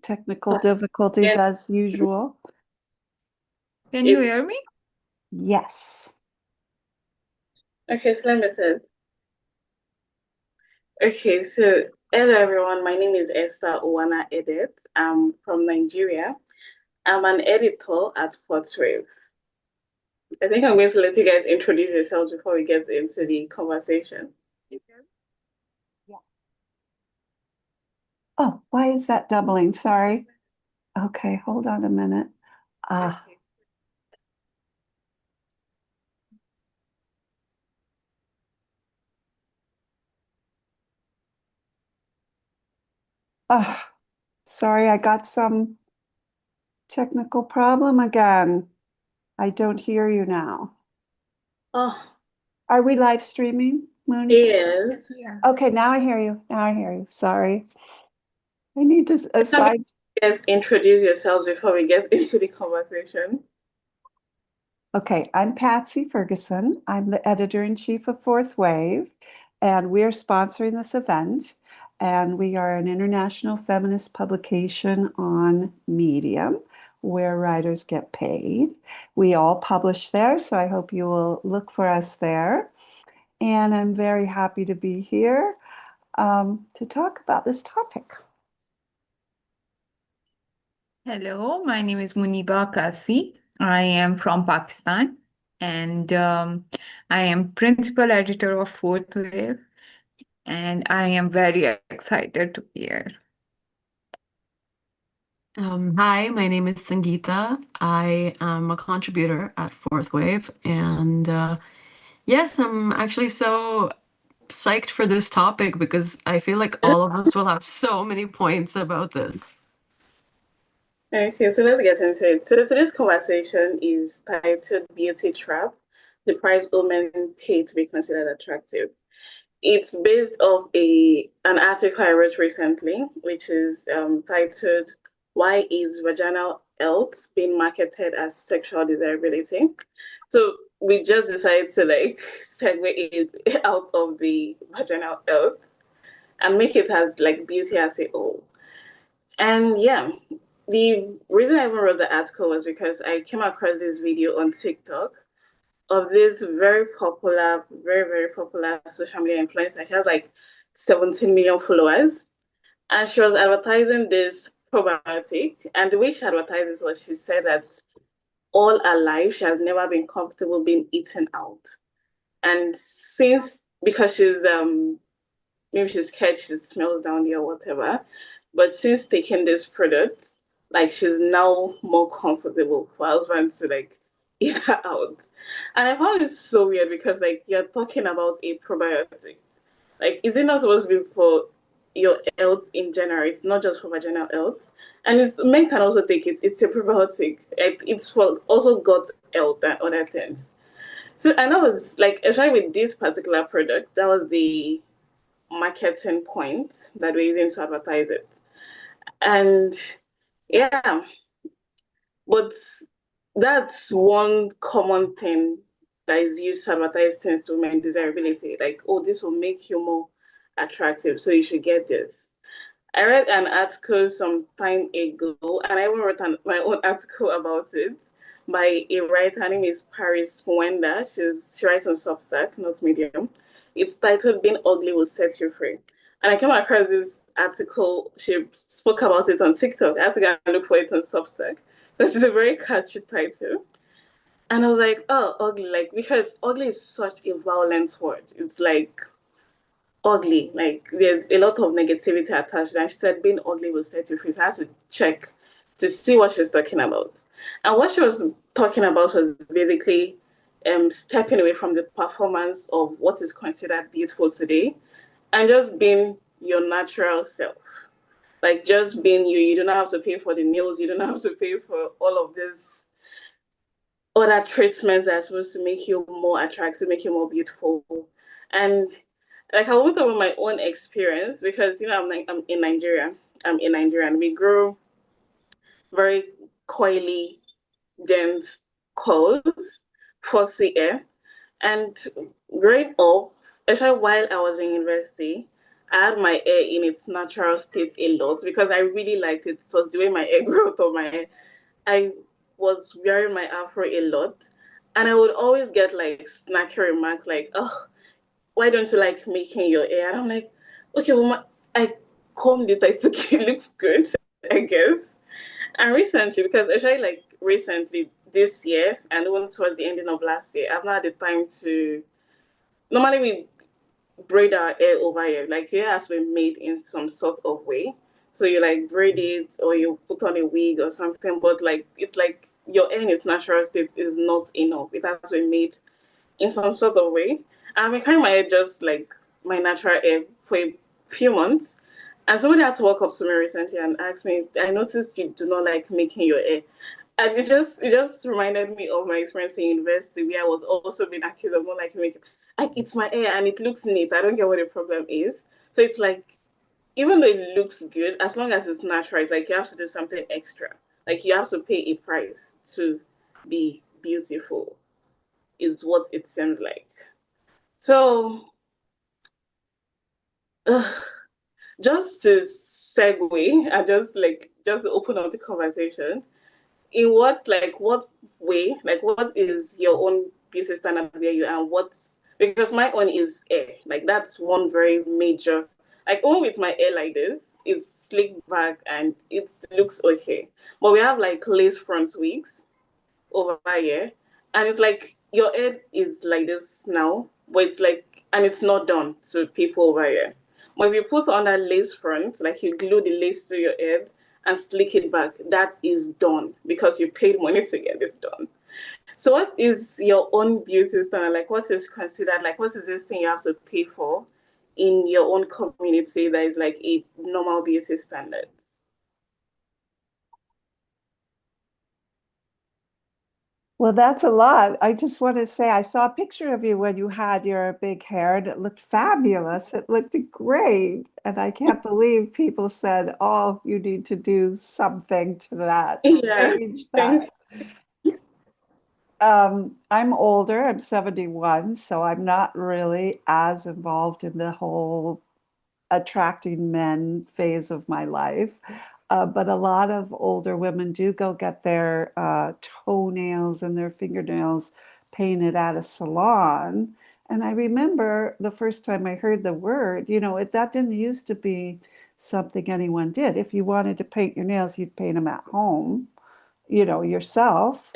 technical difficulties Yes. as usual. Can you hear me? Yes. Okay, so let me say. Okay, so hello everyone. My name is Esther Uwanah Edith. I'm from Nigeria. I'm an editor at Portwave. I think I'm going to let you guys introduce yourselves before we get into the conversation. Yeah. Oh, why is that doubling? Sorry. Okay, hold on a minute. Okay. Sorry, I got some technical problem again. I don't hear you now. Oh, Are we live streaming, Mooney? yes. Yes, we are. Okay, now I hear you. Now I hear you. Sorry. I need to assign. Yes, introduce yourselves before we get into the conversation. Okay, I'm Patsy Ferguson. I'm the editor-in-chief of Fourth Wave, and we're sponsoring this event. And we are an international feminist publication on Medium, where writers get paid. We all publish there, so I hope you will look for us there. And I'm very happy to be here to talk about this topic. Hello, my name is Muniba. I am from Pakistan and I am principal editor of Fourth Wave and I am very excited to be here. Hi, my name is Sangeeta. I am a contributor at Fourth Wave, and yes, I'm actually so psyched for this topic because I feel like all of us will have so many points about this. Okay, so let's get into it. So today's conversation is titled Beauty Trap, the price women pay to be considered attractive. It's based off an article I wrote recently, which is titled "Why is Vaginal Health Being Marketed as Sexual Desirability?" So we just decided to like segue it out of the vaginal health and make it as like beauty as a whole. And yeah, the reason I even wrote the article was because I came across this video on TikTok of this very popular, very popular social media influencer. She has like 17 million followers. And she was advertising this probiotic. And the way she advertised this was she said that all her life she has never been comfortable being eaten out. And since because she's maybe she's scared she smells down there or whatever. But since taking this product, like she's now more comfortable for her husband to like eat her out. And I found it so weird because like you're talking about a probiotic. Like, is it not supposed to be for your health in general? It's not just for vaginal health. And it's men can also take it. It's a probiotic. Like, it's for also gut health and other things. So and that was like especially with this particular product, that was the marketing point that we're using to advertise it. And yeah, but that's one common thing that is used to advertise things to women desirability. Like, oh, this will make you more attractive, so you should get this. I read an article some time ago, and I even wrote my own article about it by a writer. Her name is Paris Mwenda. She writes on Substack, not Medium. It's titled "Being Ugly Will Set You Free," and I came across this article. She spoke about it on TikTok. I had to go and look for it on Substack. This is a very catchy title. And I was like, oh, ugly, like, because ugly is such a violent word. It's like ugly, like, there's a lot of negativity attached. And she said, being ugly will set you free. So I had to check to see what she's talking about. And what she was talking about was basically stepping away from the performance of what is considered beautiful today and just being your natural self. Like, just being you. You don't have to pay for the nails, you don't have to pay for all of this other treatments that are supposed to make you more attractive, make you more beautiful. And like I went over my own experience because I'm in Nigeria. I'm in Nigeria and we grow very coily, dense curls, fussy hair. And growing up, especially while I was in university, I had my hair in its natural state a lot because I really liked it. It was the way my hair grew out of my hair. I was wearing my afro a lot, and I would always get like snacky remarks like, "Oh, why don't you like making your hair?" And I'm like, "Okay, well, I combed it, I took it, it looks good, I guess." And recently, because actually, like recently this year, and even towards the ending of last year, I've not had the time to. Normally, we braid our hair over here. Like your hair has been made in some sort of way. So you like braid it or you put on a wig or something, but like it's like your hair in its natural state is not enough. It has been made in some sort of way. I've been carrying my hair just like my natural hair for a few months. And somebody had to walk up to me recently and ask me, I noticed you do not like making your hair. And it just reminded me of my experience in university where I was also being accused of not liking makeup. Like it's my hair and it looks neat. I don't get what the problem is. So it's like even though it looks good, as long as it's natural, it's like you have to do something extra. Like you have to pay a price to be beautiful, is what it seems like. So ugh, just to segue and just to open up the conversation, in what way, like what is your own beauty standard where you are and what, because my own is hair. Like that's one very major, like even with my hair like this, it's slick back and it looks okay. But we have like lace front wigs over here. And it's like your head is like this now, but it's like, and it's not done to people over here. But if you put on that lace front, like you glue the lace to your head and slick it back, that is done because you paid money to get this done. So, what is your own beauty standard? Like, what is considered, like, what is this thing you have to pay for in your own community that is like a normal beauty standard? Well, that's a lot. I just want to say I saw a picture of you when you had your big hair and it looked fabulous. It looked great. And I can't believe people said, oh, you need to do something to that, Yeah, change thank that. I'm older, I'm 71, so I'm not really as involved in the whole attracting men phase of my life. But a lot of older women do go get their toenails and their fingernails painted at a salon. And I remember the first time I heard the word, that didn't used to be something anyone did. If you wanted to paint your nails, you'd paint them at home, yourself.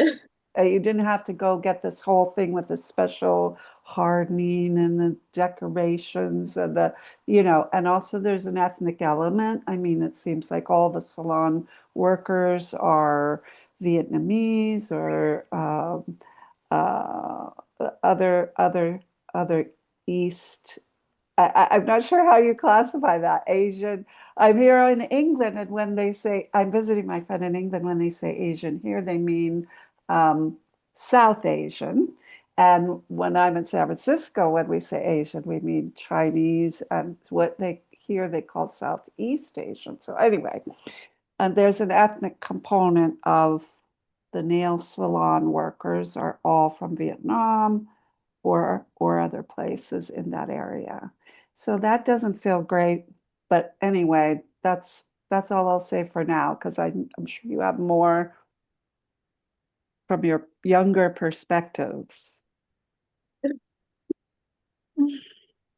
You didn't have to go get this whole thing with the special hardening and the decorations and and also there's an ethnic element. I mean, it seems like all the salon workers are Vietnamese or uh, other East. I'm not sure how you classify that. Asian. I'm here in England, and when they say I'm visiting my friend in England, when they say Asian here, they mean um, South Asian. And when I'm in San Francisco, when we say Asian, we mean Chinese, and what they here they call Southeast Asian. So anyway, and there's an ethnic component of the nail salon workers are all from Vietnam or other places in that area. So that doesn't feel great. But anyway, that's all I'll say for now, because I'm sure you have more from your younger perspectives.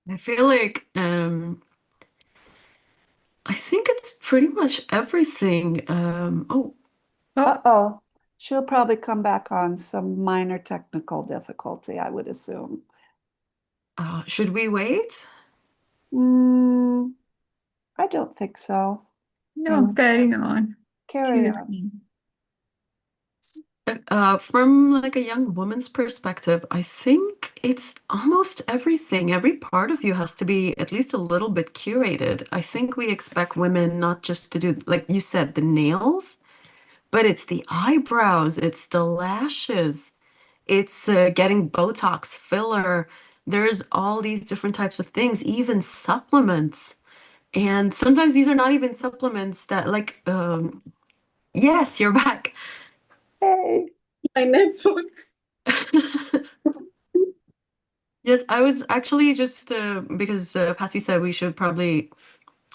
I feel like I think it's pretty much everything. Oh, Oh, Uh-oh. She'll probably come back on some minor technical difficulty, I would assume. should we wait? Mm, I don't think so. no, carry on. Carry She's on. fine. From like a young woman's perspective, I think it's almost everything. Every part of you has to be at least a little bit curated. I think we expect women not just to do, like you said, the nails, but it's the eyebrows, it's the lashes, it's getting Botox, filler. There's all these different types of things, even supplements. And sometimes these are not even supplements that like, yes, you're back. Hey. My network. Yes, I was actually just because Patsy said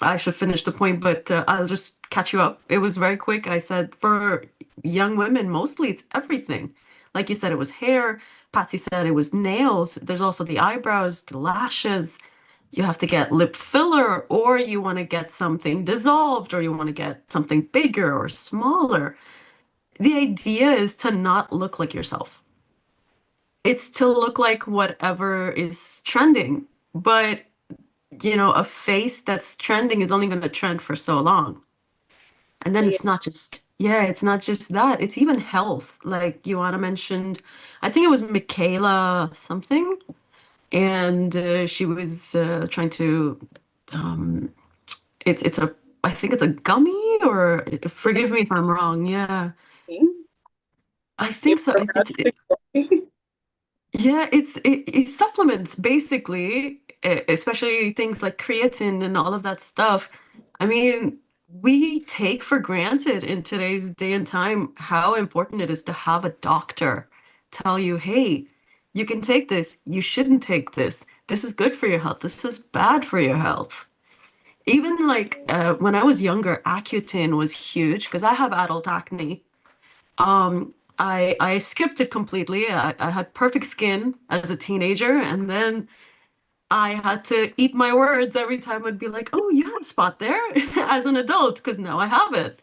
I should finish the point, but I'll just catch you up. It was very quick. I said for young women, mostly it's everything. Like you said, it was hair. Patsy said it was nails. There's also the eyebrows, the lashes. You have to get lip filler, or you want to get something dissolved, or you want to get something bigger or smaller. The idea is to not look like yourself. It's to look like whatever is trending. But, a face that's trending is only going to trend for so long. And then Yeah. it's not just that. It's even health. Like Uwanah mentioned, I think it was Michaela something, and she was trying to. Um, it's a I think it's a gummy, or forgive me if I'm wrong. Yeah, I You think so. forgot to- Yeah, it's supplements basically, especially things like creatine and all of that stuff. I mean, we take for granted in today's day and time how important it is to have a doctor tell you, hey, you can take this, you shouldn't take this. This is good for your health, this is bad for your health. Even like when I was younger, Accutane was huge because I have adult acne. I skipped it completely. I had perfect skin as a teenager, and then I had to eat my words every time I'd be like, "Oh, you have a spot there," as an adult, because now I have it.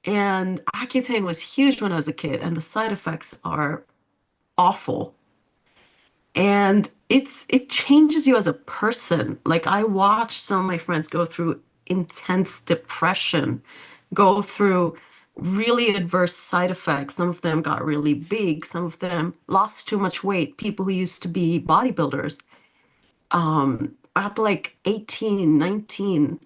And Accutane was huge when I was a kid, and the side effects are awful. And it changes you as a person. Like I watched some of my friends go through intense depression, go through really adverse side effects. Some of them got really big, some of them lost too much weight. People who used to be bodybuilders, at like 18, 19,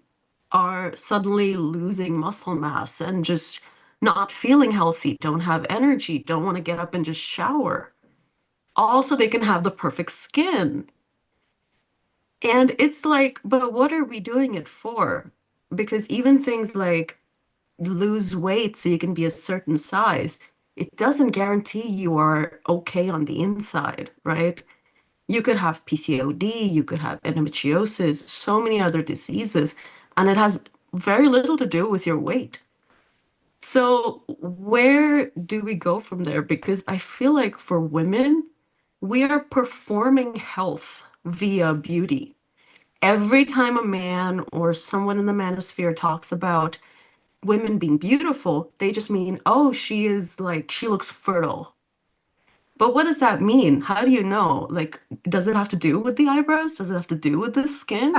are suddenly losing muscle mass and just not feeling healthy, don't have energy, don't want to get up and just shower. Also, they can have the perfect skin. And it's like, but what are we doing it for? Because even things like lose weight so you can be a certain size, it doesn't guarantee you are okay on the inside, right? You could have PCOD, you could have endometriosis, so many other diseases, and it has very little to do with your weight. So, where do we go from there? Because I feel like for women, we are performing health via beauty. Every time a man or someone in the manosphere talks about women being beautiful, they just mean, oh, she looks fertile. But what does that mean? How do you know? Like, does it have to do with the eyebrows? Does it have to do with the skin?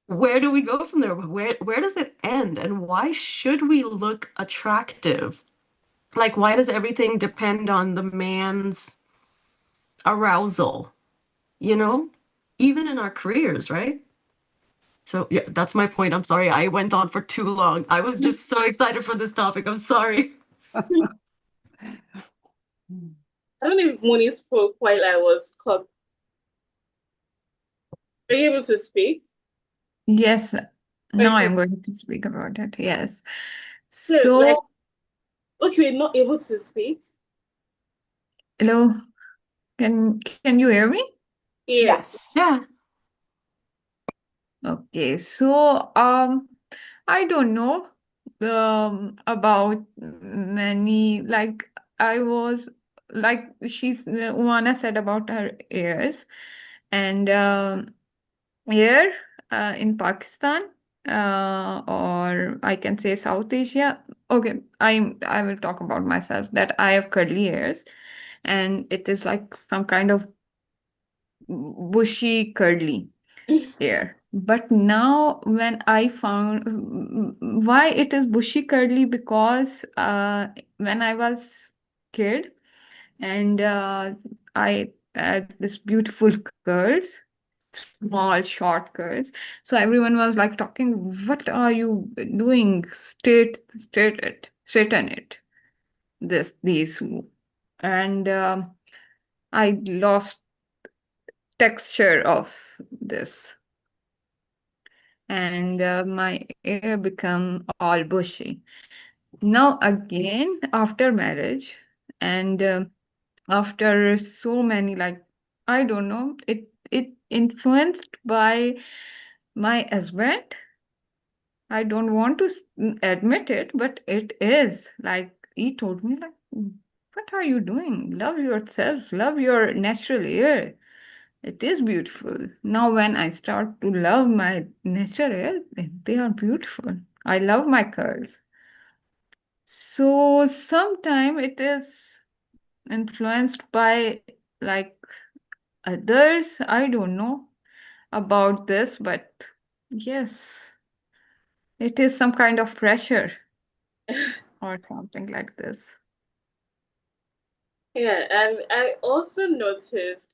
Where do we go from there? Where does it end? And why should we look attractive? Like, why does everything depend on the man's arousal? You know, even in our careers, right? So yeah, that's my point. I'm sorry I went on for too long. I was just so excited for this topic. I'm sorry. I don't know if Moni spoke while I was caught. Are you able to speak? Yes, now Okay. I'm going to speak about it. Yes. So, like, So, okay, we're not able to speak. hello, can you hear me? Yes. Yes. Yeah. Okay, so I don't know about many, like I was like Uwanah said about her ears, and here in Pakistan, or I can say South Asia. Okay, I will talk about myself that I have curly hairs, and it is like some kind of bushy curly hair. But now, when I found why it is bushy curly, because when I was kid, and I had this beautiful curls, small short curls. So everyone was like talking, "What are you doing? Straighten it. These." And I lost texture of this, and my hair become all bushy. Now again, after marriage, and after so many like I don't know. It influenced by my husband. I don't want to admit it, but it is. Like he told me, like, what are you doing? Love yourself, love your natural hair. It is beautiful. Now, when I start to love my natural hair, they are beautiful. I love my curls. So sometime it is influenced by like others. I don't know about this, but yes, it is some kind of pressure or something like this. Yeah, and I also noticed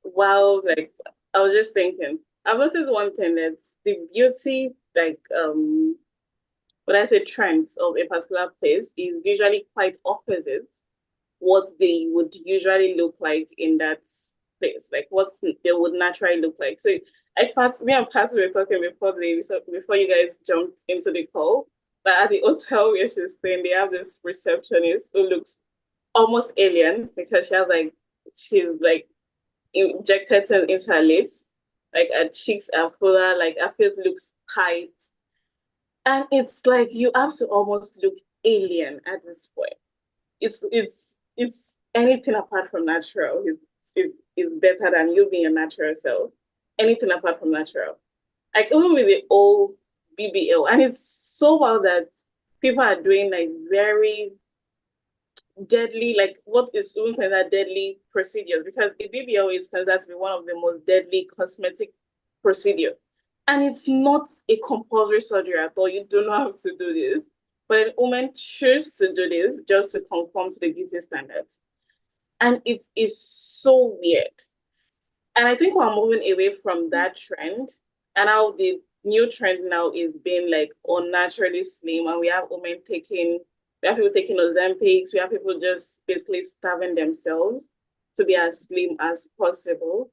while like I was just thinking, I've noticed one thing that the beauty when I say trends of a particular place is usually quite opposite what they would usually look like in that place, like what they would naturally look like. So, like, me and Patsy were talking before you guys jumped into the call. But at the hotel where she's staying, they have this receptionist who looks almost alien because she's like injected things into her lips, like her cheeks are fuller, like her face looks tight, and it's like you have to almost look alien at this point. It's anything apart from natural is better than you being a natural self. Anything apart from natural. Like even with the old BBL, and it's so wild that people are doing like very deadly, like what is even considered deadly procedures because the BBL is considered to be one of the most deadly cosmetic procedure. And it's not a compulsory surgery at all. You do not have to do this. But women choose to do this just to conform to the beauty standards. And it is so weird. And I think we're moving away from that trend. And now the new trend now is being like unnaturally slim. And we have people taking Ozempics, we have people just basically starving themselves to be as slim as possible.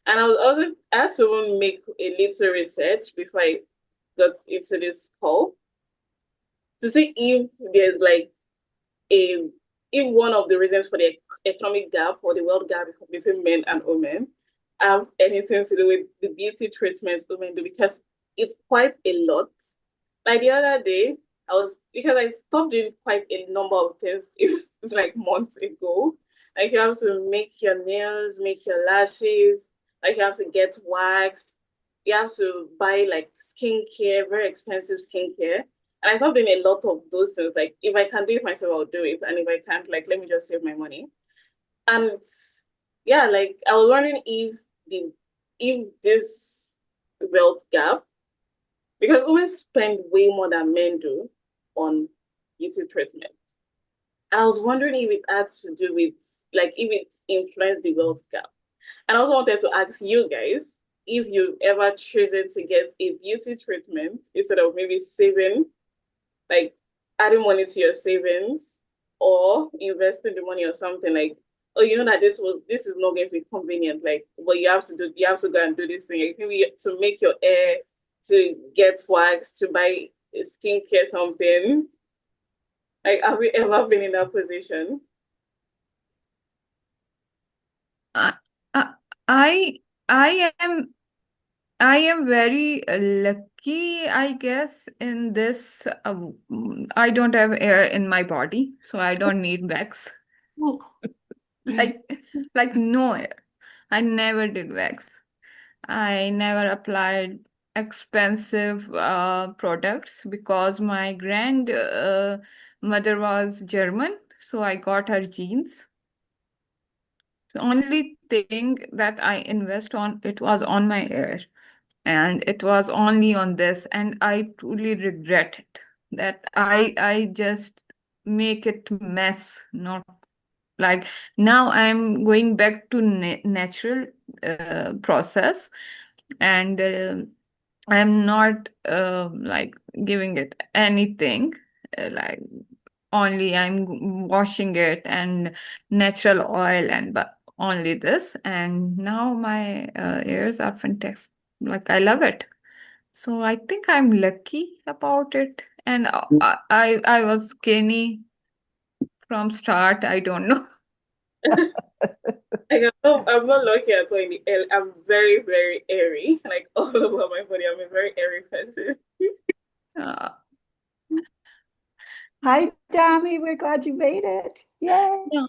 And I had to make a little research before I got into this call to see if there's like a if one of the reasons for the economic gap or the wealth gap between men and women have anything to do with the beauty treatments women do because it's quite a lot. Like the other day, I was because I stopped doing quite a number of things if like months ago. Like you have to make your nails, make your lashes, like you have to get waxed, you have to buy like skincare, very expensive skincare. And I stopped doing a lot of those things. Like if I can do it myself, I'll do it. And if I can't, like let me just save my money. And yeah, like I was wondering if this wealth gap, because women spend way more than men do on beauty treatment. And I was wondering if it had to do with like if it's influenced the wealth gap. And I also wanted to ask you guys if you've ever chosen to get a beauty treatment instead of maybe saving, like adding money to your savings or investing the money or something like, oh, you know that this is not going to be convenient. Like, but you have to go and do this thing. Like maybe to make your hair, to get wax, to buy skincare something. Like, have you ever been in that position? I I I I am I am very lucky, I guess, in this. I don't have air in my body, so I don't need wax. Oh. Like, like no air. I never did wax. I never applied expensive products because my grand mother was German, so I got her genes. The only thing that I invest on it was on my hair, and it was only on this, and I truly regret it that I just make it mess, not like now I'm going back to natural process, and I'm not like giving it anything, like only I'm washing it and natural oil and but only this, and now my ears are fantastic. Like I love it. So I think I'm lucky about it. And I was skinny from start. I don't know. I'm not lucky at all in the air. I'm very, very airy, like all over my body. I'm a very airy person. Uh, Hi, Dami. We're glad you made it. Yay. no.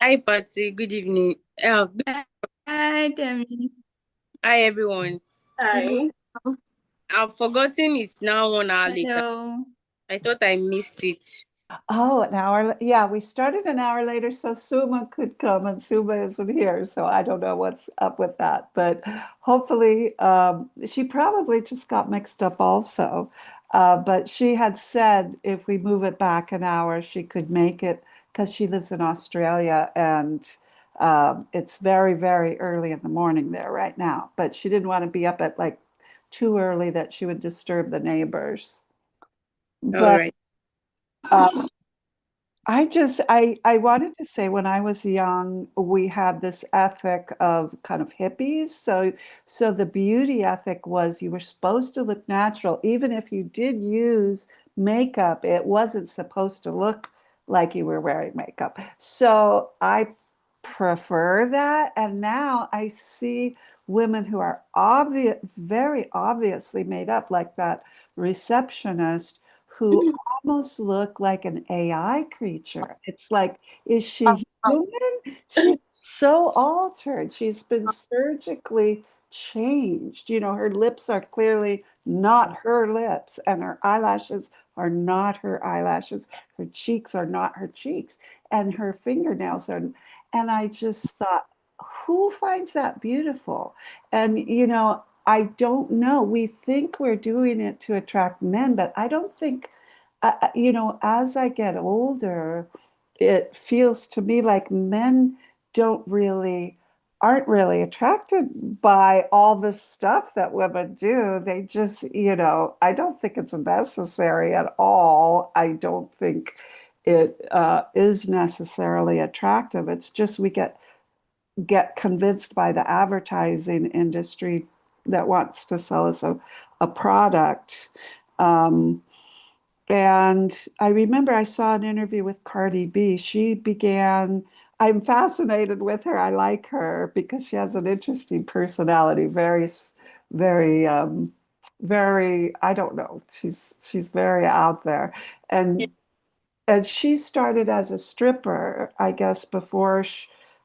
Hi, Patsy. Good evening. Hi, Demi. Hi, everyone. Hi. I've forgotten it's now 1 hour later. Hello. I thought I missed it. Oh, an hour. Yeah, we started an hour later so Suma could come, and Suma isn't here. So I don't know what's up with that. But hopefully, she probably just got mixed up also. But she had said if we move it back an hour, she could make it because she lives in Australia and it's very, very early in the morning there right now. But she didn't want to be up at like too early that she would disturb the neighbors. All But right. um, I wanted to say when I was young, we had this ethic of kind of hippies. So the beauty ethic was you were supposed to look natural. Even if you did use makeup, it wasn't supposed to look like you were wearing makeup. So I prefer that. And now I see women who are obvious, very obviously made up, like that receptionist who almost look like an AI creature. It's like, is she human? She's so altered. She's been surgically changed. You know, her lips are clearly not her lips, and her eyelashes are not her eyelashes. Her cheeks are not her cheeks, and her fingernails are. And I just thought, who finds that beautiful? And, you know, I don't know. We think we're doing it to attract men, but I don't think, you know, as I get older, it feels to me like men don't really, aren't really attracted by all this stuff that women do. They just, you know, I don't think it's necessary at all. I don't think it is necessarily attractive. It's just we get convinced by the advertising industry that wants to sell us a product. Um, and I remember I saw an interview with Cardi B. I'm fascinated with her. I like her because she has an interesting personality, very, very, I don't know. She's very out there. And she started as a stripper, I guess,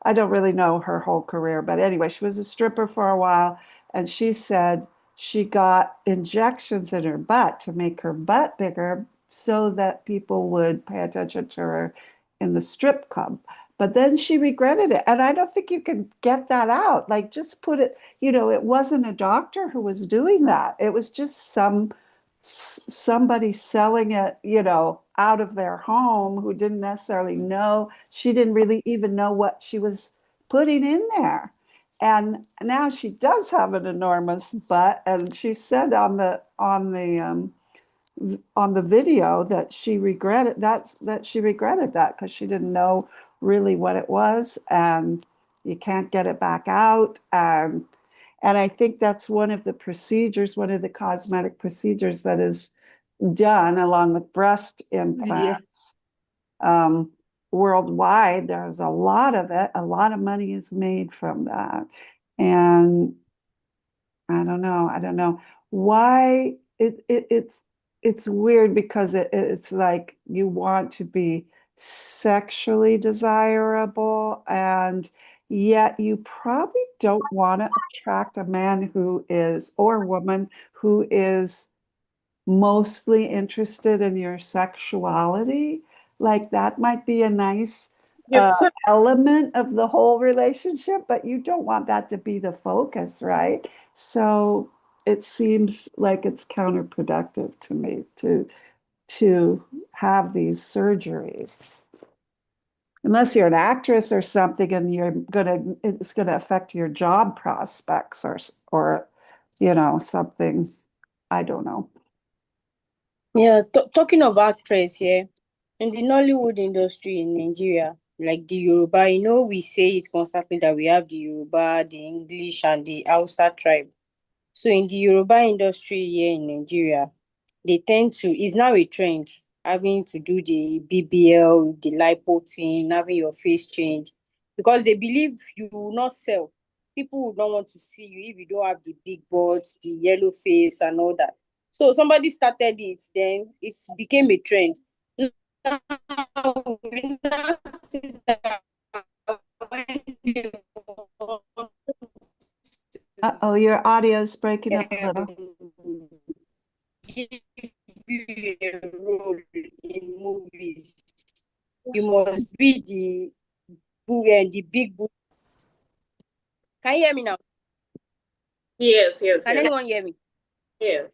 I don't really know her whole career, but anyway, she was a stripper for a while. And she said she got injections in her butt to make her butt bigger so that people would pay attention to her in the strip club. But then she regretted it. And I don't think you can get that out. Like, just put it, you know, it wasn't a doctor who was doing that. It was just somebody selling it, you know, out of their home who didn't necessarily know. She didn't really even know what she was putting in there. And now she does have an enormous butt, and she said on the video that she regretted that because she didn't know really what it was, and you can't get it back out. And I think that's one of the procedures, one of the cosmetic procedures that is done along with breast implants worldwide. There's a lot of it. A lot of money is made from that. And I don't know why it's weird because it's like you want to be sexually desirable and yet you probably don't want to attract a man who is or woman who is mostly interested in your sexuality. Like that might be a nice Yes, so element of the whole relationship, but you don't want that to be the focus, right? So it seems like it's counterproductive to me to have these surgeries. Unless you're an actress or something and it's gonna affect your job prospects or you know, something, I don't know. Yeah, talking of actress here, in the Nollywood industry in Nigeria, like the Yoruba, we say it constantly that we have the Yoruba, the English, and the Hausa tribe. So in the Yoruba industry here in Nigeria, they tend to, it's now a trend, having to do the BBL, the lipo thing, having your face change. because they believe you will not sell. People would not want to see you if you don't have the big butts, the yellow face, and all that. So somebody started it, then it became a trend. Now, we now see that when you Uh-oh, your audio's breaking up a little. give you a role in movies, you must be the big boo. Can you hear me now? Yes, yes, Can yes. anyone hear me? Yes.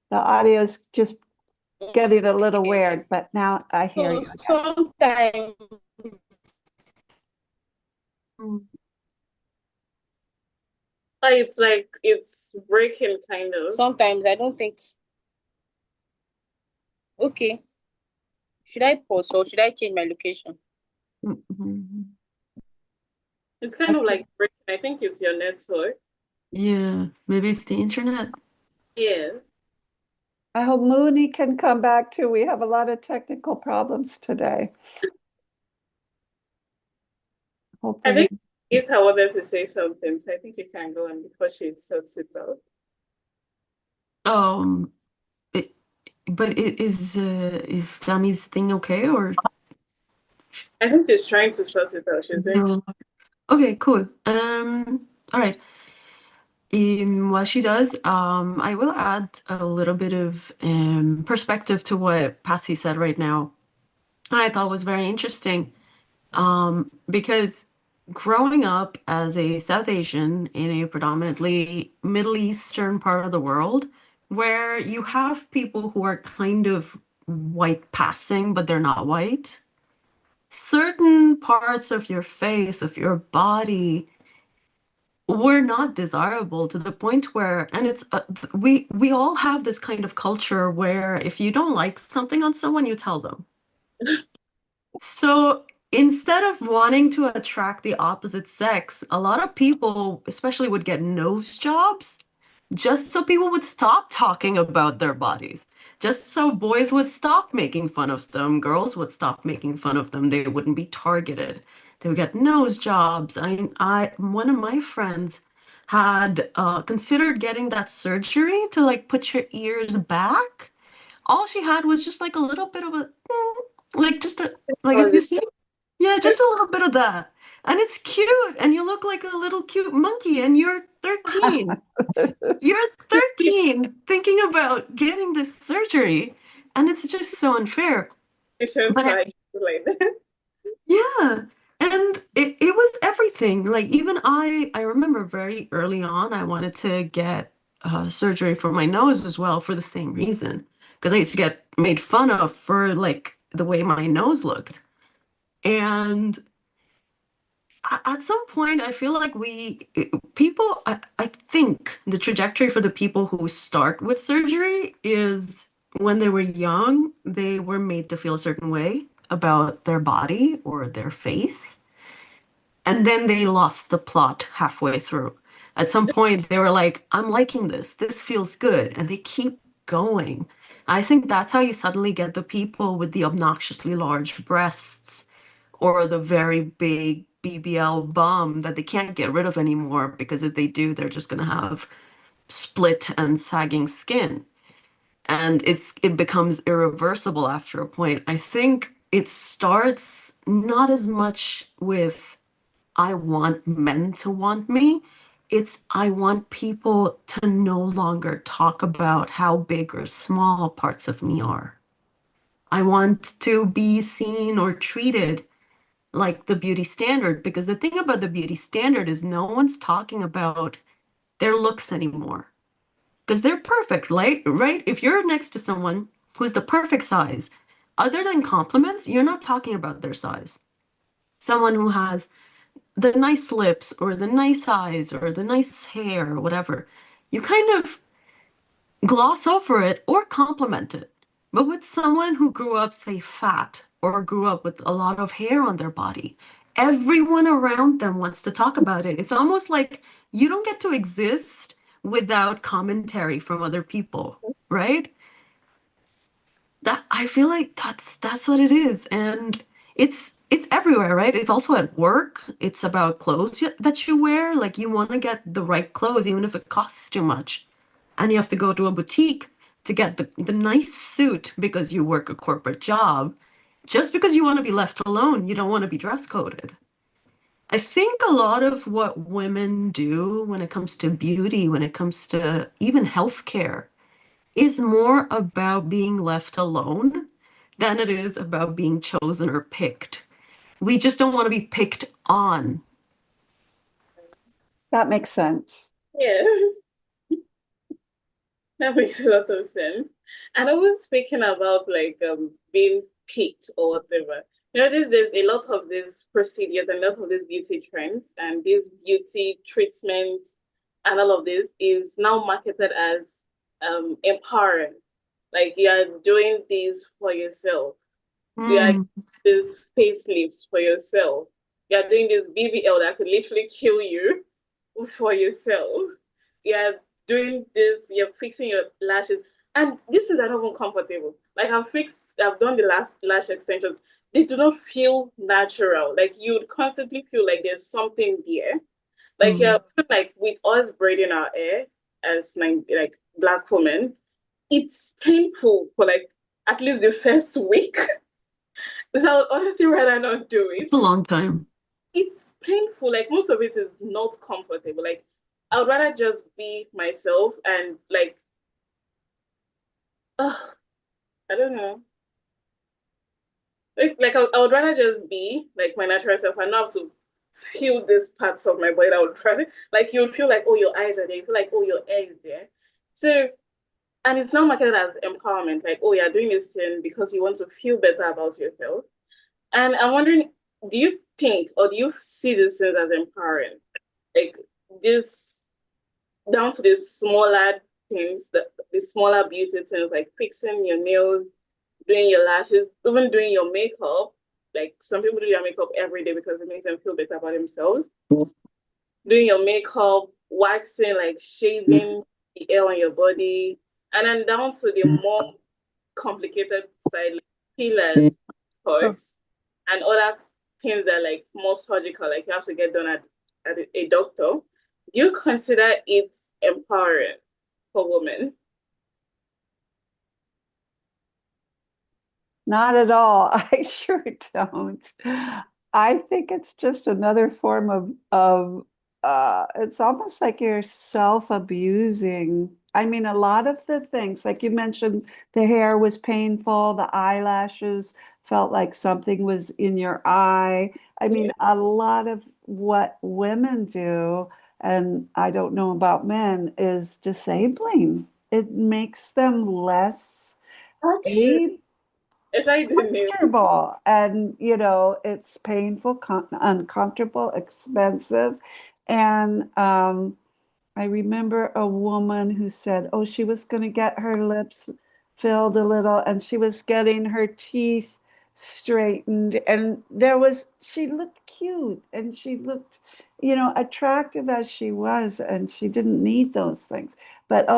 The audio's just getting a little weird, but now I hear you. Sometimes It's like it's breaking kind of. sometimes I don't think. Okay. Should I pause or should I change my location? It's kind of like breaking. I think it's your network. Yeah, maybe it's the internet. Yeah. I hope Mooney can come back too. We have a lot of technical problems today. I Hopefully, think if I wanted to say something, so I think you can go and before she sorts it out. Um, but is Sammy's thing okay or? I think she's trying to sort it out. She's doing. No. Okay, cool. All right. While she does, I will add a little bit of perspective to what Patsy said right now. I thought was very interesting. Because growing up as a South Asian in a predominantly Middle Eastern part of the world, where you have people who are kind of white passing, but they're not white, certain parts of your face, of your body, were not desirable to the point where, and it's we all have this kind of culture where if you don't like something on someone, you tell them. So instead of wanting to attract the opposite sex, a lot of people, especially, would get nose jobs just so people would stop talking about their bodies. Just so boys would stop making fun of them, girls would stop making fun of them. They wouldn't be targeted. They would get nose jobs. One of my friends had considered getting that surgery to like put your ears back. All she had was just like a little bit of a like just a like if you see yeah, just a little bit of that. And it's cute and you look like a little cute monkey and you're 13. You're 13 thinking about getting this surgery and it's just so unfair. Patients But like that. yeah, and it was everything. Like even I remember very early on I wanted to get surgery for my nose as well for the same reason. Because I used to get made fun of for like the way my nose looked. And at some point, I feel like I think the trajectory for the people who start with surgery is when they were young, they were made to feel a certain way about their body or their face. And then they lost the plot halfway through. At some point, they were like, I'm liking this. This feels good. And they keep going. I think that's how you suddenly get the people with the obnoxiously large breasts or the very big BBL bum that they can't get rid of anymore because if they do, they're just going to have split and sagging skin. And it becomes irreversible after a point. I think it starts not as much with I want men to want me. It's I want people to no longer talk about how big or small parts of me are. I want to be seen or treated like the beauty standard because the thing about the beauty standard is no one's talking about their looks anymore because they're perfect, right? Right? If you're next to someone who's the perfect size, other than compliments, you're not talking about their size. Someone who has the nice lips or the nice eyes or the nice hair or whatever, you kind of gloss over it or compliment it. But with someone who grew up, say, fat or grew up with a lot of hair on their body, everyone around them wants to talk about it. It's almost like you don't get to exist without commentary from other people, right? That I feel like that's what it is. And it's everywhere, right? It's also at work. It's about clothes that you wear. Like you want to get the right clothes, even if it costs too much. And you have to go to a boutique to get the nice suit because you work a corporate job. Just because you want to be left alone, you don't want to be dress coded. I think a lot of what women do when it comes to beauty, when it comes to even healthcare, is more about being left alone than it is about being chosen or picked. We just don't want to be picked on. That makes sense. Yeah, that makes a lot of sense. And I was speaking about like being picked or whatever. There's a lot of these procedures and a lot of these beauty trends and these beauty treatments and all of this is now marketed as empowering. Like you are doing this for yourself. You are Mm. these facelifts for yourself. You are doing this BBL that could literally kill you for yourself. You're doing this, you're fixing your lashes. And this is not even comfortable. Like I've done the last lash extensions. They do not feel natural. Like you would constantly feel like there's something there. Like Mm. like with us braiding our hair as like black women, it's painful for like at least the first week. So I would honestly rather not do It's it. a long time. It's painful. Like most of it is not comfortable. Like I would rather just be myself and like, I don't know. I would rather just be like my natural self and not have to feel these parts of my body that would rather like you would feel like, oh, your eyes are there. You feel like, oh, your hair is there. So and it's not marketed as empowerment, like, oh, you're doing this thing because you want to feel better about yourself. And I'm wondering, do you think or do you see these things as empowering? Like this down to the smaller things, the smaller beauty things like fixing your nails, doing your lashes, even doing your makeup. Like some people do their makeup every day because it makes them feel better about themselves. Doing your makeup, waxing, like shaving the hair on your body, and then down to the more complicated side, like fillers, cuts, and other things that are like more surgical, like you have to get done at a doctor. Do you consider it empowering for women? Not at all. I sure don't. I think it's just another form of it's almost like you're self-abusing. I mean, a lot of the things, like you mentioned, the hair was painful, the eyelashes felt like something was in your eye. I mean, Yeah, a lot of what women do, and I don't know about men, is disabling. It makes them less actually, able I tried the nails. comfortable and it's painful, uncomfortable, expensive. And I remember a woman who said, oh, she was going to get her lips filled a little and she was getting her teeth straightened. And she looked cute and she looked, attractive as she was. And she didn't need those things. But,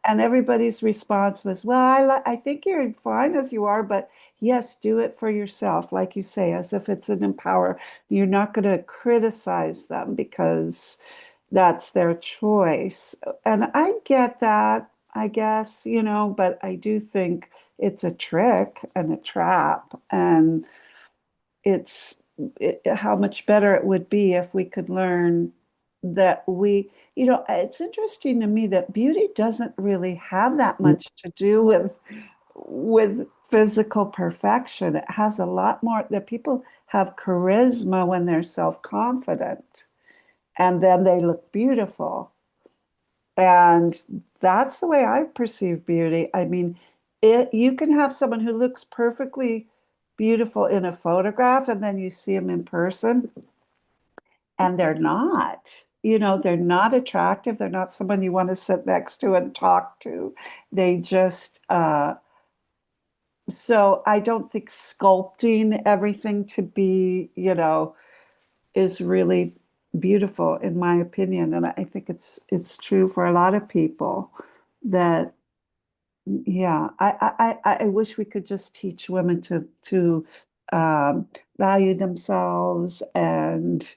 and everybody's response was, well, I think you're fine as you are, but yes, do it for yourself, like you say, as if it's an empower. You're not going to criticize them because that's their choice. And I get that, I guess, but I do think it's a trick and a trap. And it's how much better it would be if we could learn that it's interesting to me that beauty doesn't really have that much to do with physical perfection. It has a lot more that people have charisma when they're self-confident and then they look beautiful. And that's the way I perceive beauty. I mean, you can have someone who looks perfectly beautiful in a photograph, and then you see them in person, and they're not. They're not attractive. They're not someone you want to sit next to and talk to. They just, so I don't think sculpting everything to be, is really beautiful in my opinion. And I think it's true for a lot of people that yeah, I wish we could just teach women to value themselves and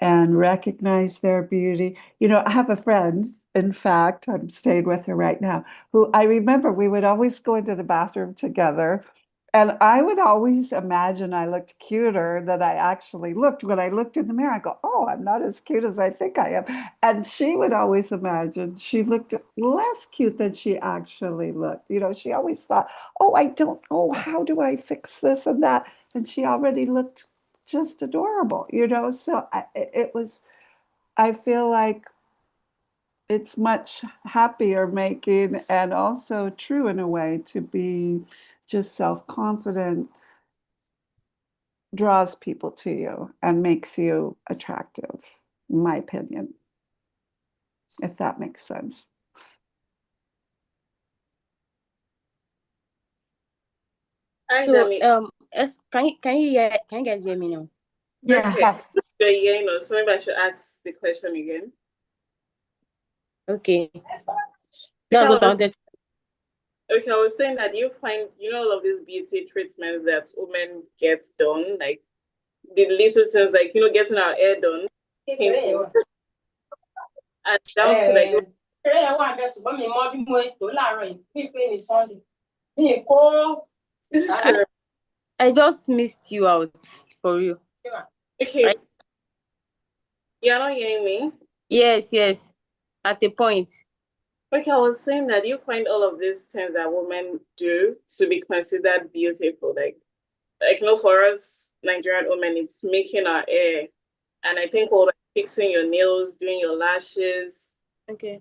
recognize their beauty. I have a friend, in fact, I'm staying with her right now, who I remember we would always go into the bathroom together. And I would always imagine I looked cuter than I actually looked. When I looked in the mirror, I go, oh, I'm not as cute as I think I am. And she would always imagine she looked less cute than she actually looked. She always thought, oh, I don't know, how do I fix this and that? And she already looked just adorable, So I feel like it's much happier making and also true in a way to be just self-confident draws people to you and makes you attractive, in my opinion, if that makes sense. Hi, So Dami. can you guys hear me now? Yeah. Okay. Yes. So maybe I should ask the question again. Okay. That's what I wanted. Okay, I was saying that you find, all of these beauty treatments that women get done, like the little things like, getting our hair done, painful, and down to like, this is terrible. I just missed you out for you. Okay, you're not hearing me? Yes. At a point. Okay, I was saying that you find all of these things that women do to be considered beautiful. Like for us Nigerian women, it's making our hair. And I think all like fixing your nails, doing your lashes, Okay.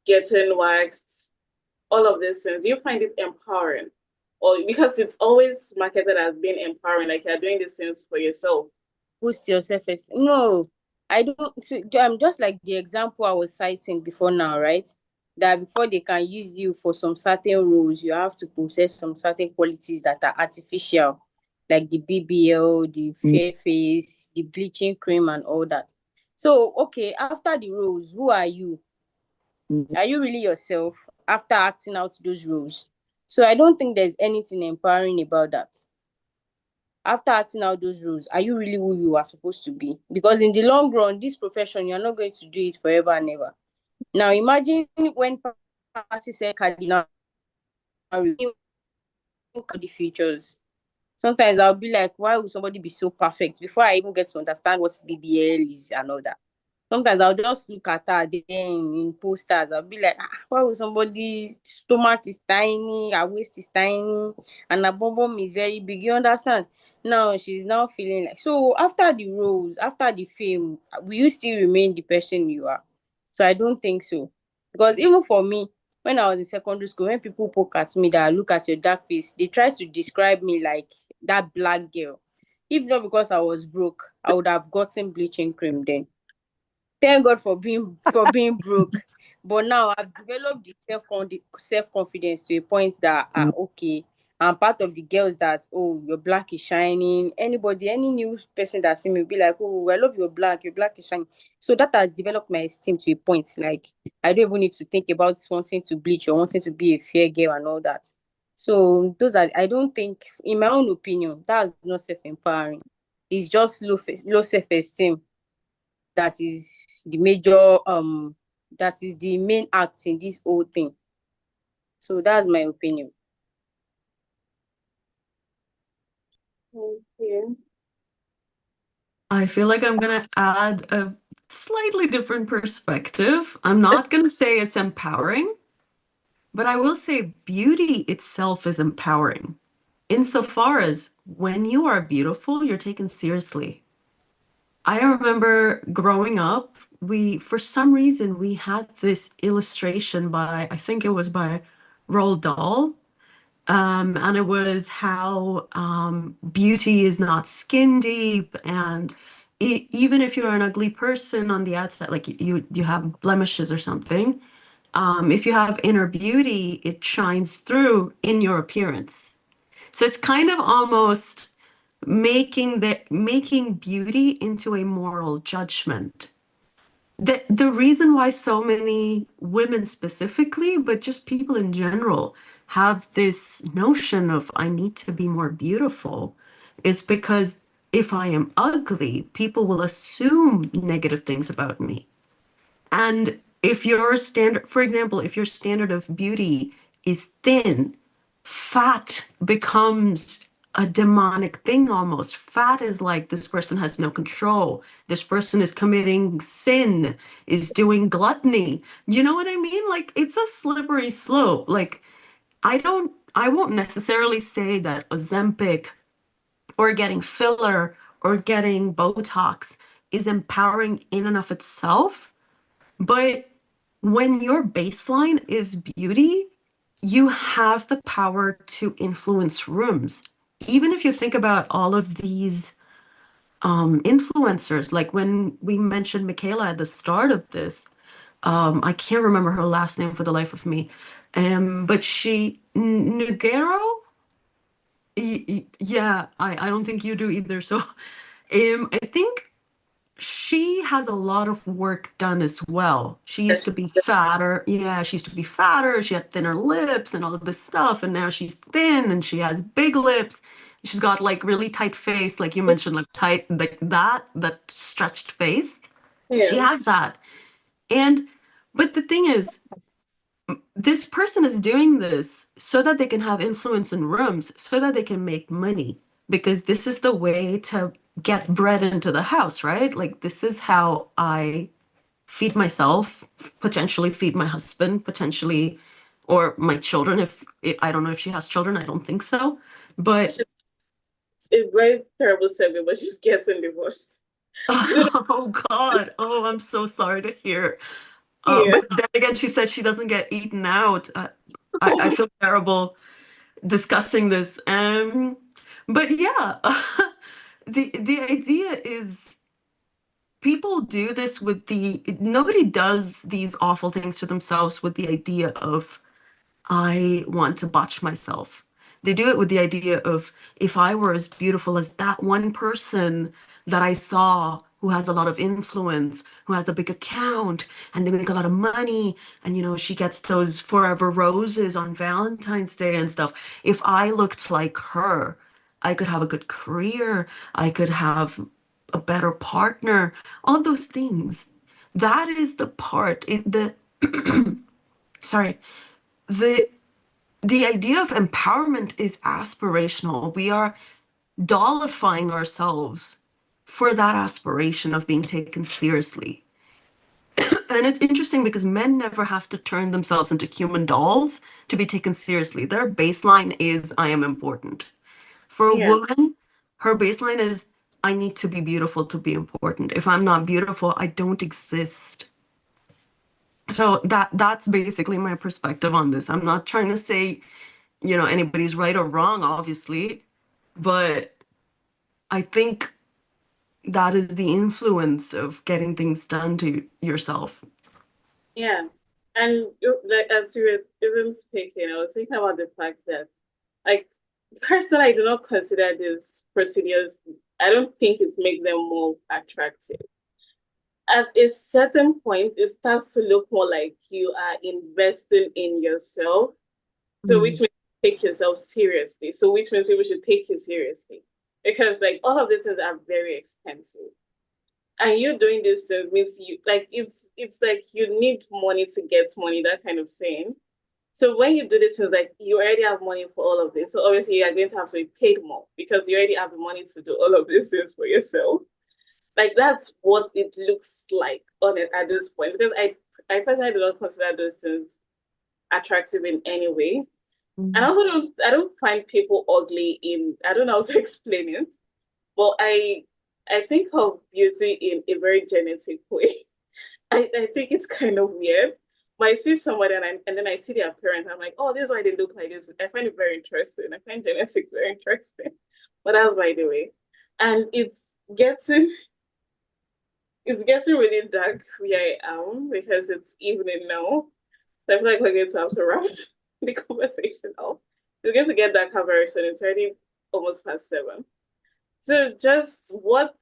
getting waxed, all of these things, you find it empowering? Or because it's always marketed as being empowering, like you're doing these things for yourself. Boost your self-esteem. No, I don't. Just like the example I was citing before now, right? That before they can use you for some certain roles, you have to possess some certain qualities that are artificial, like the BBL, the fair face, the bleaching cream, and all that. So, okay, after the roles, who are you? Are you really yourself after acting out those roles? So, I don't think there's anything empowering about that. After acting out those roles, are you really who you are supposed to be? Because in the long run, this profession, you're not going to do it forever and ever. Now, imagine when Patsy said cardinal the features. Sometimes I'll be like, why would somebody be so perfect before I even get to understand what BBL is and all that? Sometimes I'll just look at her then in posters. I'll be like, why would somebody's stomach is tiny, her waist is tiny, and her bum bum is very big? You understand? Now she's now feeling like, so after the roles, after the fame, will you still remain the person you are? So I don't think so. Because even for me, when I was in secondary school, when people poke at me that look at your dark face, they try to describe me like that black girl. If not because I was broke, I would have gotten bleaching cream then. Thank God for being broke. But now I've developed the self confidence to a point that okay, I'm part of the girls that, oh, your black is shining. Any new person that see me will be like, oh, I love your black is shining. So that has developed my esteem to a point like I don't even need to think about wanting to bleach or wanting to be a fair girl and all that. So I don't think, in my own opinion, that's not self empowering. It's just low self esteem that is the major that is the main act in this whole thing. So that's my opinion. Thank you. I feel like I'm gonna add a slightly different perspective. I'm not gonna say it's empowering, but I will say beauty itself is empowering. Insofar as when you are beautiful, you're taken seriously. I remember growing up, for some reason, we had this illustration by, I think it was by Roald Dahl, and it was how beauty is not skin deep, and even if you're an ugly person on the outside, like you have blemishes or something, if you have inner beauty, it shines through in your appearance. So it's kind of almost making beauty into a moral judgment. The reason why so many women specifically, but just people in general, have this notion of I need to be more beautiful is because if I am ugly, people will assume negative things about me. And if your standard, for example, if your standard of beauty is thin, fat becomes a demonic thing almost. Fat is like this person has no control. This person is committing sin, is doing gluttony. You know what I mean? Like it's a slippery slope. Like I won't necessarily say that Ozempic or getting filler or getting Botox is empowering in and of itself. But when your baseline is beauty, you have the power to influence rooms. Even if you think about all of these influencers, like when we mentioned Michaela at the start of this, I can't remember her last name for the life of me, but Nugero, yeah, I don't think you do either. So, I think she has a lot of work done as well. She used to be fatter. Yeah, she used to be fatter. She had thinner lips and all of this stuff. And now she's thin and she has big lips. She's got like really tight face, like you mentioned, like tight, like that stretched face. She Yeah. has that. And, but the thing is, this person is doing this so that they can have influence in rooms, so that they can make money, because this is the way to get bread into the house, right? Like, this is how I feed myself, potentially feed my husband, potentially, or my children. If I don't know if she has children, I don't think so. But It's a very terrible segue, but she's getting divorced. oh God, oh, I'm so sorry to hear. Yeah. But then again, she said she doesn't get eaten out. I feel terrible discussing this. But yeah, the idea is people do this with nobody does these awful things to themselves with the idea of I want to botch myself. They do it with the idea of if I were as beautiful as that one person that I saw who has a lot of influence, who has a big account, and they make a lot of money, and she gets those forever roses on Valentine's Day and stuff. If I looked like her, I could have a good career, I could have a better partner, all of those things. That is the part, sorry, the the idea of empowerment is aspirational. We are dollifying ourselves for that aspiration of being taken seriously. And it's interesting because men never have to turn themselves into human dolls to be taken seriously. Their baseline is, I am important. For a Yeah. woman, her baseline is, I need to be beautiful to be important. If I'm not beautiful, I don't exist. So that's basically my perspective on this. I'm not trying to say anybody's right or wrong, obviously, but I think that is the influence of getting things done to yourself. Yeah. And like as you were even speaking, I was thinking about the fact that, like, personally, I do not consider these procedures. I don't think it makes them more attractive. At a certain point, it starts to look more like you are investing in yourself. So, which means take yourself seriously. So, which means people should take you seriously, because like all of these things are very expensive, and you doing these things means you like it's like you need money to get money, that kind of thing. So when you do this, it's like you already have money for all of this. So obviously you are going to have to be paid more because you already have the money to do all of these things for yourself. Like that's what it looks like on it at this point. Because I personally do not consider those things attractive in any way. And also I don't find people ugly in, I don't know how to explain it, but I think of beauty in a very genetic way. I think it's kind of weird. But I see somebody and then I see their parents. I'm like, oh, this is why they look like this. I find it very interesting. I find genetics very interesting. But that's by the way. And getting it's getting really dark where I am because it's evening now. So I feel like we're going to have to wrap the conversation up. It's going to get darker very soon. It's already almost past 7. So just what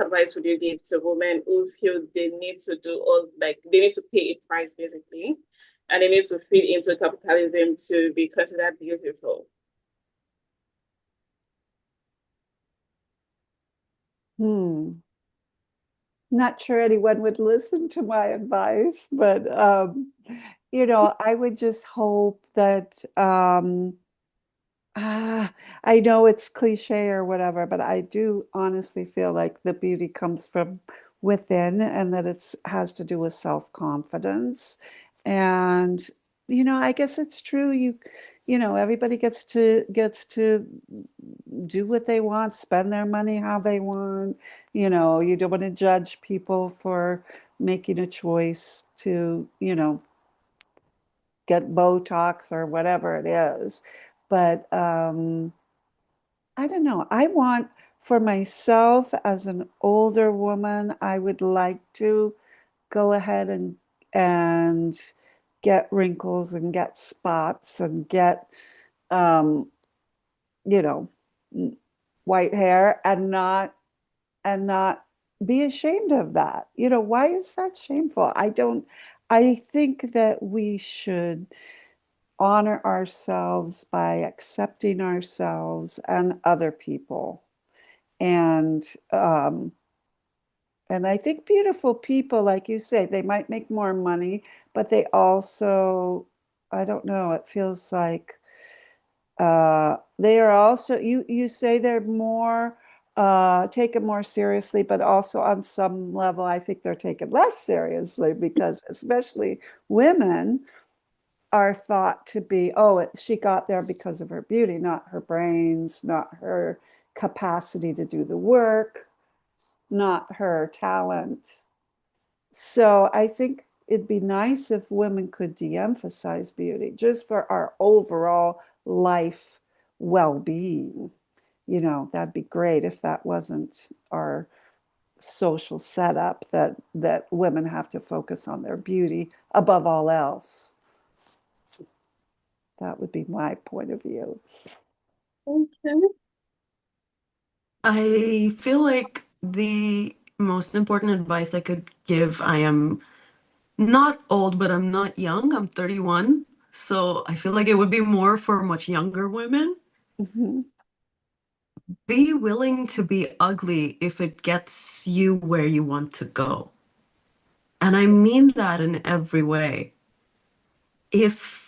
advice would you give to women who feel they need to do all, like they need to pay a price basically, and they need to fit into capitalism to be considered beautiful? Hmm. Not sure anyone would listen to my advice, but I would just hope that I know it's cliche or whatever, but I do honestly feel like the beauty comes from within and that it's has to do with self-confidence. And I guess it's true. Everybody gets to do what they want, spend their money how they want. You don't want to judge people for making a choice to, get Botox or whatever it is. But I don't know. I want for myself as an older woman, I would like to go ahead and get wrinkles and get spots and get um, you know, white hair and not be ashamed of that. Why is that shameful? I think that we should honor ourselves by accepting ourselves and other people. And and I think beautiful people, like you say, they might make more money, but they also, I don't know, it feels like they are also, you say they're more taken more seriously, but also on some level, I think they're taken less seriously because especially women are thought to be, oh, she got there because of her beauty, not her brains, not her capacity to do the work, not her talent. So I think it'd be nice if women could de-emphasize beauty just for our overall life well-being. That'd be great if that wasn't our social setup that women have to focus on their beauty above all else. That would be my point of view. Okay. I feel like the most important advice I could give, I am not old, but I'm not young. I'm 31. So I feel like it would be more for much younger women. Mhm. Be willing to be ugly if it gets you where you want to go. And I mean that in every way. If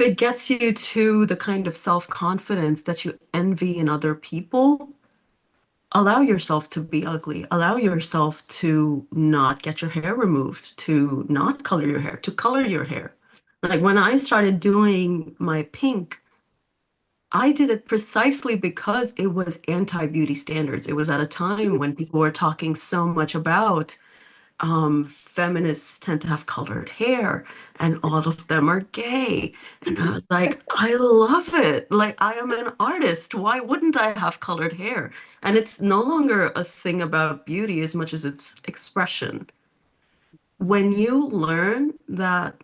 it gets you to the kind of self-confidence that you envy in other people, allow yourself to be ugly. Allow yourself to not get your hair removed, to not color your hair, to color your hair. Like when I started doing my pink, I did it precisely because it was anti-beauty standards. It was at a time when people were talking so much about feminists tend to have colored hair and all of them are gay. And I was like, I love it. Like, I am an artist. Why wouldn't I have colored hair? And it's no longer a thing about beauty as much as it's expression. When you learn that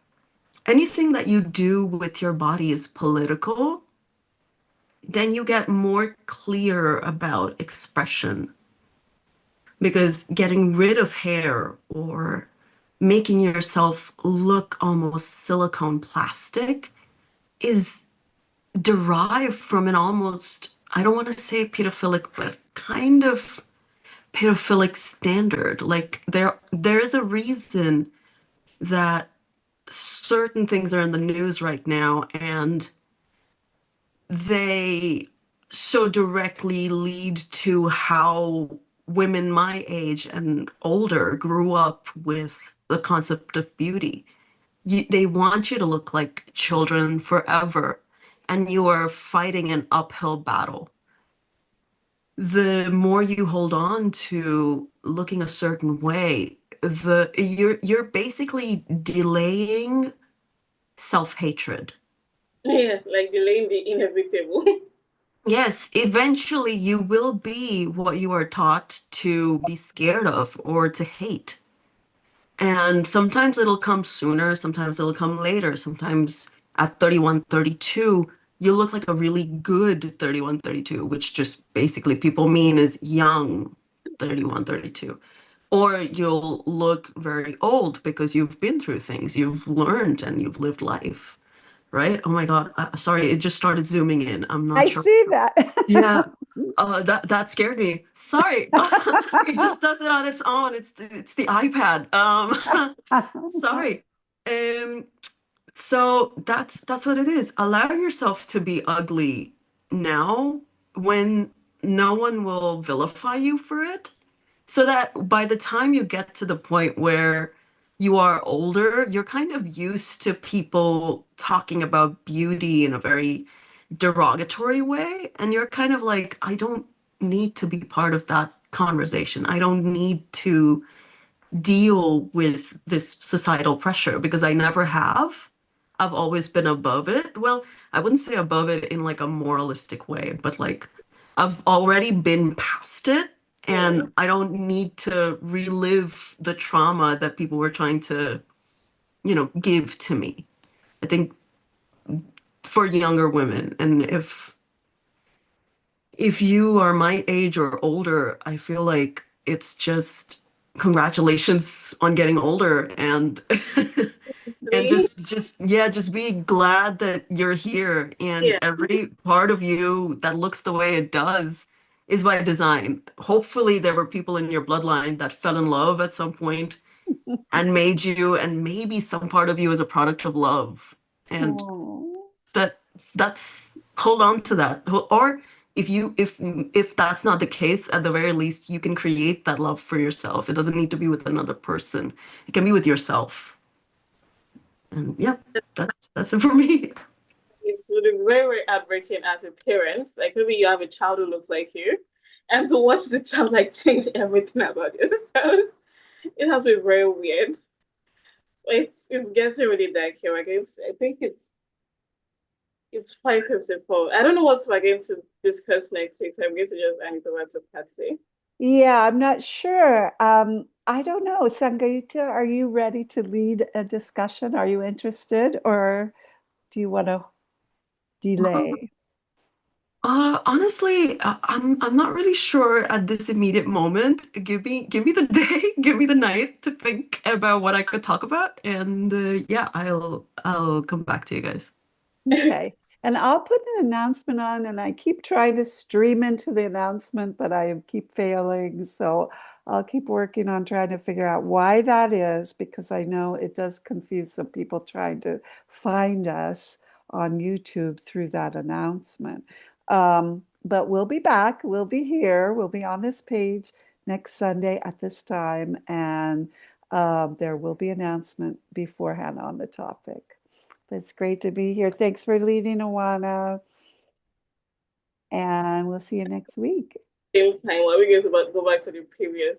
anything that you do with your body is political, then you get more clear about expression. Because getting rid of hair or making yourself look almost silicone plastic is derived from an almost, I don't want to say pedophilic, but kind of pedophilic standard. Like there is a reason that certain things are in the news right now, and they so directly lead to how women my age and older grew up with the concept of beauty. They want you to look like children forever, and you are fighting an uphill battle. The more you hold on to looking a certain way, you're basically delaying self-hatred. Yeah, like delaying the inevitable. Yes, eventually you will be what you are taught to be scared of or to hate. And sometimes it'll come sooner, sometimes it'll come later. Sometimes at 31, 32, you look like a really good 31, 32, which just basically people mean is young 31, 32. Or you'll look very old because you've been through things, you've learned and you've lived life, right? Oh my God, sorry, it just started zooming in. I'm not I sure. see that. Yeah. That scared me. Sorry. It just does it on its own. It's the iPad. Sorry. Um, so that's what it is. Allow yourself to be ugly now when no one will vilify you for it. So that by the time you get to the point where you are older, you're kind of used to people talking about beauty in a very derogatory way. And you're kind of like, I don't need to be part of that conversation. I don't need to deal with this societal pressure because I never have. I've always been above it. Well, I wouldn't say above it in like a moralistic way, but like I've already been past it and I don't need to relive the trauma that people were trying to, give to me. I think for younger women, and if you are my age or older, I feel like it's just congratulations on getting older and and Me? just be glad that you're here and Yeah. every part of you that looks the way it does is by design. Hopefully there were people in your bloodline that fell in love at some point and made you, and maybe some part of you is a product of love. And Oh. that's hold on to that. Or if that's not the case, at the very least you can create that love for yourself. It doesn't need to be with another person. It can be with yourself. And yeah, that's it for me. It would be very, very heartbreaking as a parent. Like maybe you have a child who looks like you, and to watch the child like change everything about yourself. It has been very weird. It's getting really dark here. I think it's 5:54. I don't know what we're going to discuss next week, so I'm going to just hand it over to Patsy. Yeah, I'm not sure. I don't know. Sangeeta, are you ready to lead a discussion? Are you interested, or do you want to delay? Honestly, I'm not really sure at this immediate moment. Give me the day, give me the night to think about what I could talk about, and yeah, I'll come back to you guys. Okay. And I'll put an announcement on, and I keep trying to stream into the announcement, but I keep failing. So I'll keep working on trying to figure out why that is, because I know it does confuse some people trying to find us on YouTube through that announcement. But we'll be back. We'll be here. We'll be on this page next Sunday at this time, and there will be announcement beforehand on the topic. It's great to be here. Thanks for leading, Uwanah. And we'll see you next week. Same time, are we going to go back to the previous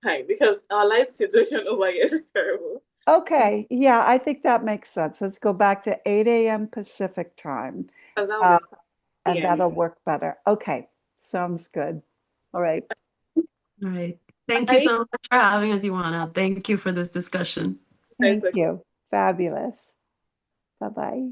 time? Because our light situation over here is terrible. Okay. Yeah, I think that makes sense. Let's go back to 8 a.m. Pacific time. Because that Uh, would be and PM. that'll work better. Okay. Sounds good. All right. All right. Thank you so much for having us, Uwanah. Thank you for this discussion. Thank you. Fabulous. Bye-bye.